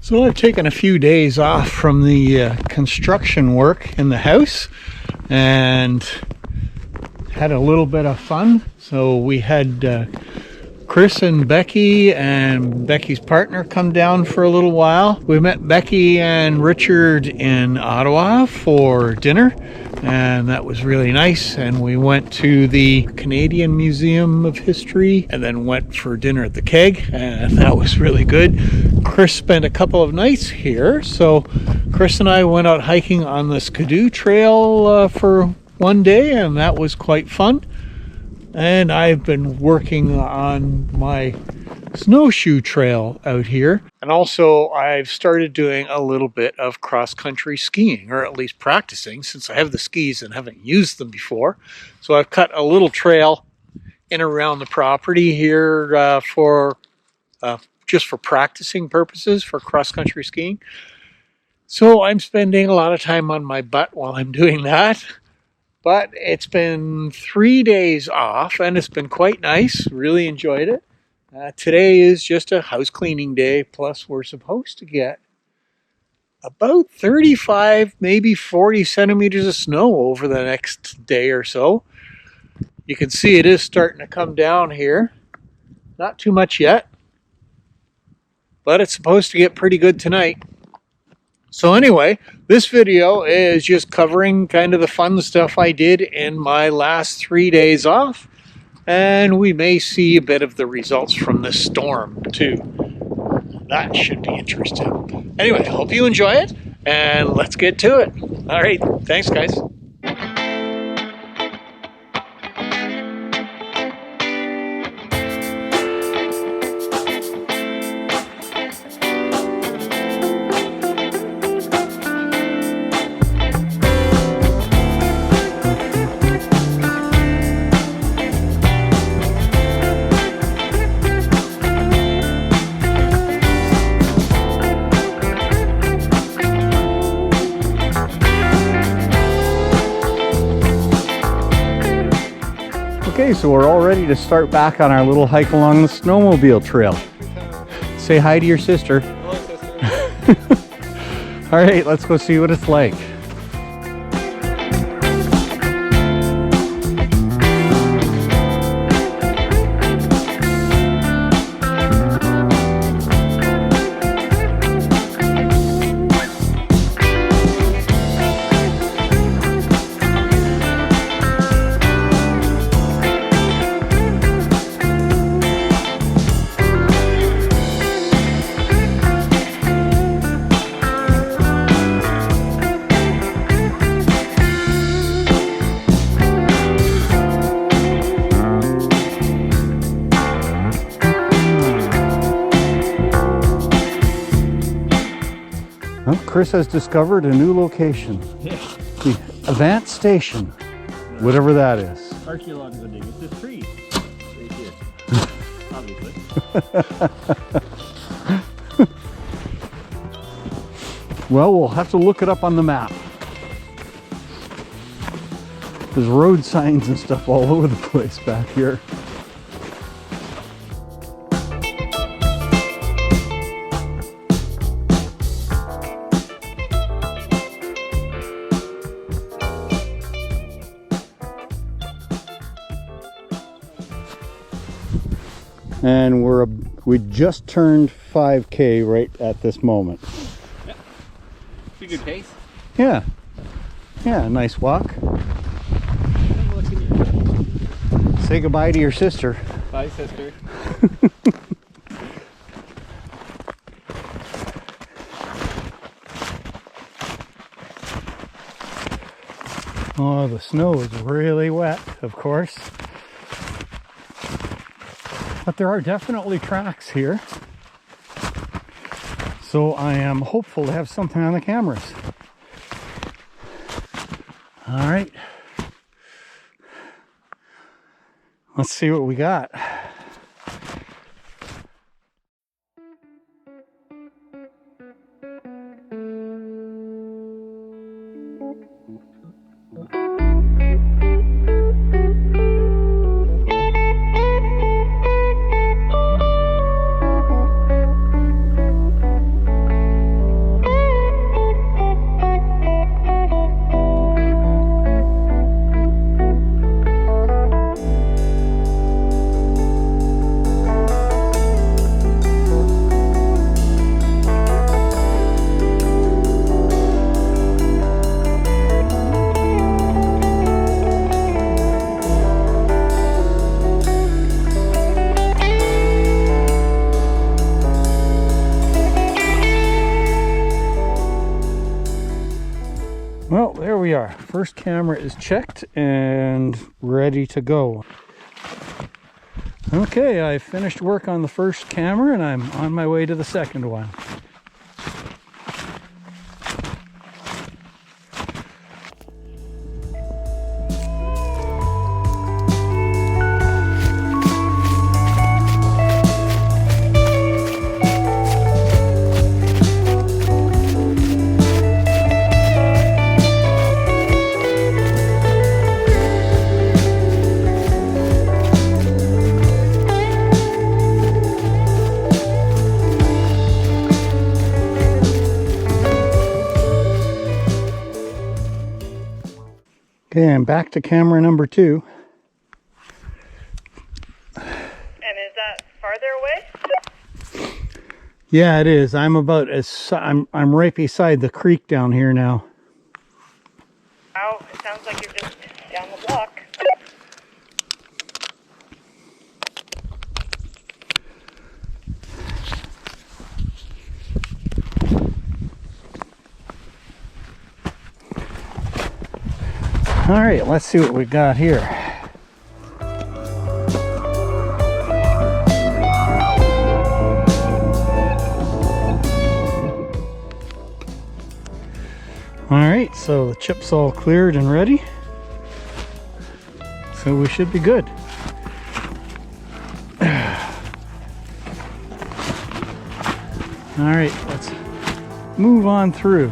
So I've taken a few days off from the construction work in the house and had a little bit of fun. So we had Chris and Becky's partner come down for a little while. We met Becky and Richard in Ottawa for dinner, and that was really nice. And we went to the Canadian Museum of History and then went for dinner at the Keg, and that was really good. Chris spent a couple of nights here, so Chris and I went out hiking on the Skidoo Trail for one day, and that was quite fun. And I've been working on my snowshoe trail out here. And also I've started doing a little bit of cross-country skiing, or at least practicing, since I have the skis and haven't used them before. So I've cut a little trail in around the property here for just for practicing purposes for cross-country skiing. So I'm spending a lot of time on my butt while I'm doing that. But it's been 3 days off, and it's been quite nice. Really enjoyed it. Today is just a house cleaning day, plus we're supposed to get about 35, maybe 40 centimeters of snow over the next day or so. You can see it is starting to come down here. Not too much yet, but it's supposed to get pretty good tonight. So anyway, this video is just covering kind of the fun stuff I did in my last 3 days off. And we may see a bit of the results from this storm too. That should be interesting. Anyway, hope you enjoy it, and let's get to it. All right, thanks guys. Okay, so we're all ready to start back on our little hike along the snowmobile trail. Say hi to your sister. Hello, sister. All right, let's go see what it's like. Well, Chris has discovered a new location. Yeah. The Avant Station, whatever that is. Archaeological dig. It's this tree. Right here. Obviously. Well, we'll have to look it up on the map. There's road signs and stuff all over the place back here. And we just turned 5K right at this moment. Yeah. It's a good pace. Yeah. Yeah, nice walk. Say goodbye to your sister. Bye, sister. Oh, the snow is really wet, of course. But there are definitely tracks here. So I am hopeful to have something on the cameras. All right. Let's see what we got. first camera is checked and ready to go. Okay, I finished work on the first camera and I'm on my way to the second one. Okay, I'm back to camera number 2. And is that farther away? Yeah, it is. I'm about as I'm right beside the creek down here now. Oh, it sounds like you're just down the block. All right, let's see what we got here. All right, so the chip's all cleared and ready. So we should be good. All right, let's move on through.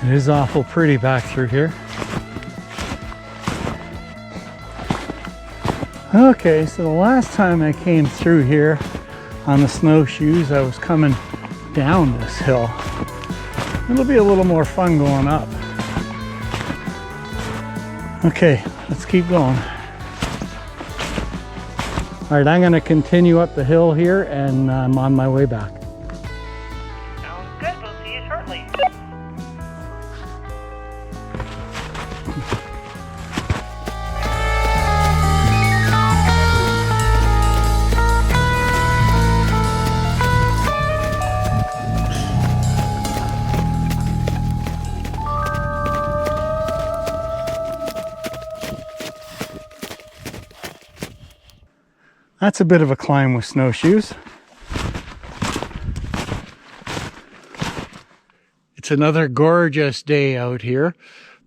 It is awful pretty back through here. Okay, so the last time I came through here on the snowshoes, I was coming down this hill. It'll be a little more fun going up. Okay, let's keep going. All right, I'm going to continue up the hill here and I'm on my way back. Sounds good. We'll see you shortly. That's a bit of a climb with snowshoes. It's another gorgeous day out here.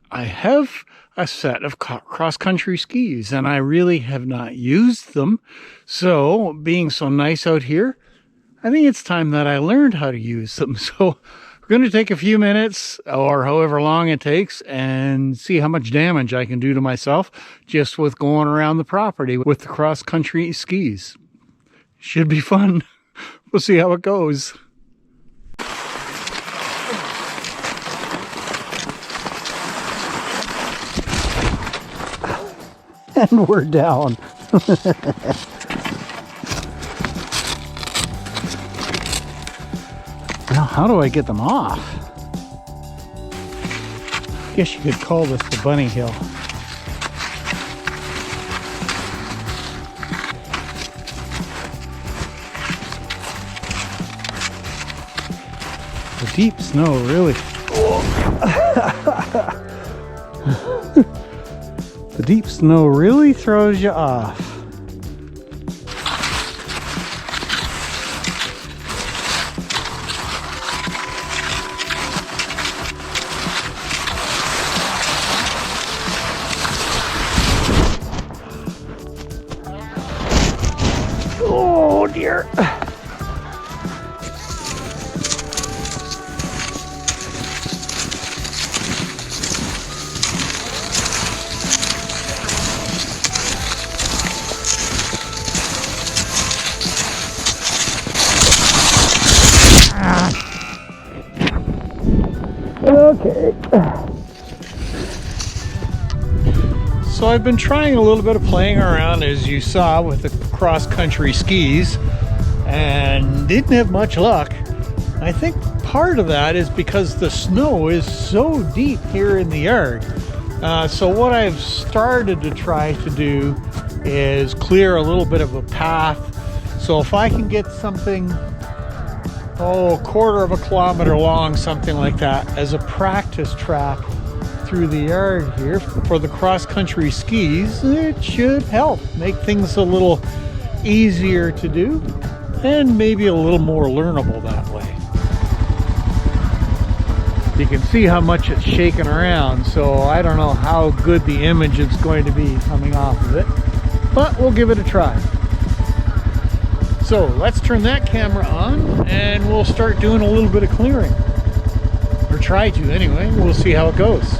I have a set of cross-country skis and I really have not used them. So being so nice out here, I think it's time that I learned how to use them. So we're going to take a few minutes or however long it takes and see how much damage I can do to myself just with going around the property with the cross-country skis. Should be fun. We'll see how it goes. And we're down. Now, how do I get them off? I guess you could call this the bunny hill. The deep snow really... The deep snow really throws you off. Oh dear. Okay. So I've been trying a little bit of playing around, as you saw, with the cross-country skis and didn't have much luck. I think part of that is because the snow is so deep here in the yard. So what I've started to try to do is clear a little bit of a path. So if I can get something, a quarter of a kilometer long, something like that, as a practice track through the yard here for the cross-country skis, it should help make things a little easier to do and maybe a little more learnable that way. You can see how much it's shaking around, so I don't know how good the image is going to be coming off of it, but we'll give it a try. So let's turn that camera on and we'll start doing a little bit of clearing, or try to anyway. We'll see how it goes.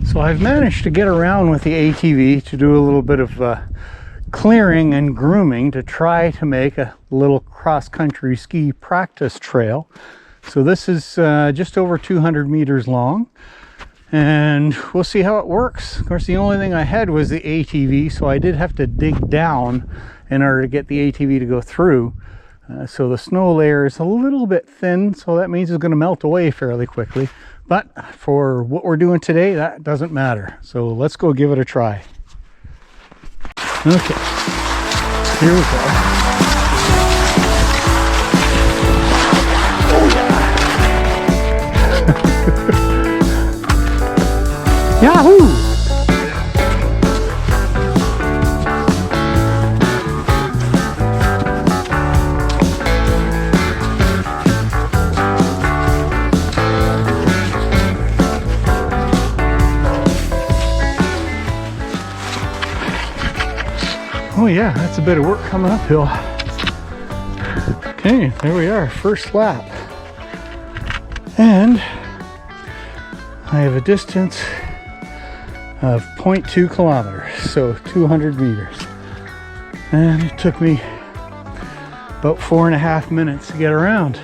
So I've managed to get around with the ATV to do a little bit of clearing and grooming to try to make a little cross-country ski practice trail. So this is just over 200 meters long, and we'll see how it works. Of course, the only thing I had was the ATV, so I did have to dig down in order to get the ATV to go through. So the snow layer is a little bit thin, so that means it's going to melt away fairly quickly. But for what we're doing today, that doesn't matter. So let's go give it a try. Okay, here we go. Oh yeah! Yahoo! Oh yeah, that's a bit of work coming uphill. Okay, there we are, first lap. And I have a distance of 0.2 kilometers, so 200 meters. And it took me about 4.5 minutes to get around.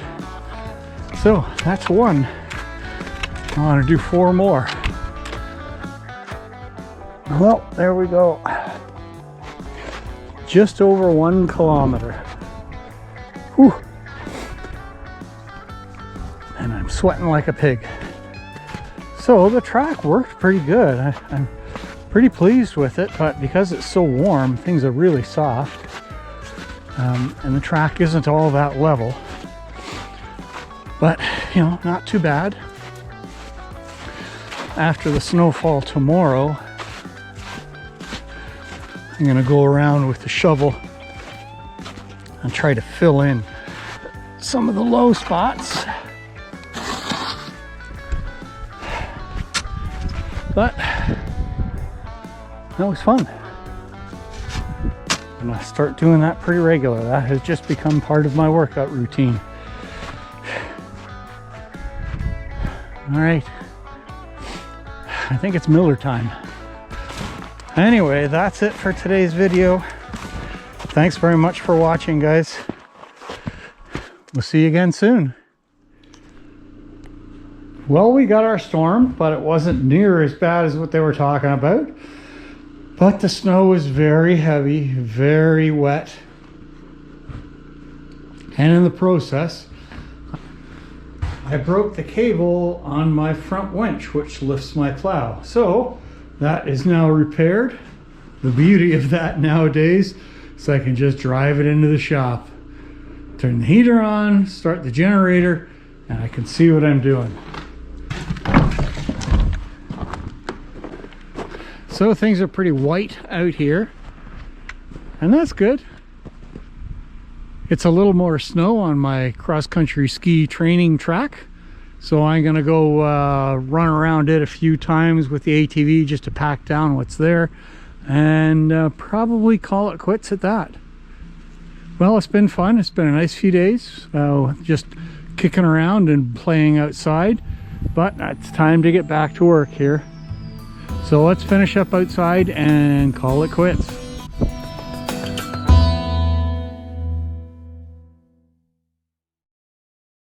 So that's one. I want to do 4 more. Well, there we go. Just over 1 kilometer. Whew. And I'm sweating like a pig. So the track worked pretty good. I'm pretty pleased with it, but because it's so warm, things are really soft. And the track isn't all that level. But, you know, not too bad. After the snowfall tomorrow, I'm going to go around with the shovel and try to fill in some of the low spots. But that was fun. I'm going to start doing that pretty regular. That has just become part of my workout routine. All right. I think it's Miller time. Anyway, that's it for today's video. Thanks very much for watching, guys. We'll see you again soon. Well, we got our storm, but it wasn't near as bad as what they were talking about. But the snow was very heavy, very wet. And in the process, I broke the cable on my front winch, which lifts my plow. So that is now repaired. The beauty of that nowadays is I can just drive it into the shop, turn the heater on, start the generator, and I can see what I'm doing. So things are pretty white out here, and that's good. It's a little more snow on my cross-country ski training track, So I'm gonna go run around it a few times with the ATV just to pack down what's there, and probably call it quits at that. Well, it's been fun. It's been a nice few days, just kicking around and playing outside, but it's time to get back to work here. So let's finish up outside and call it quits.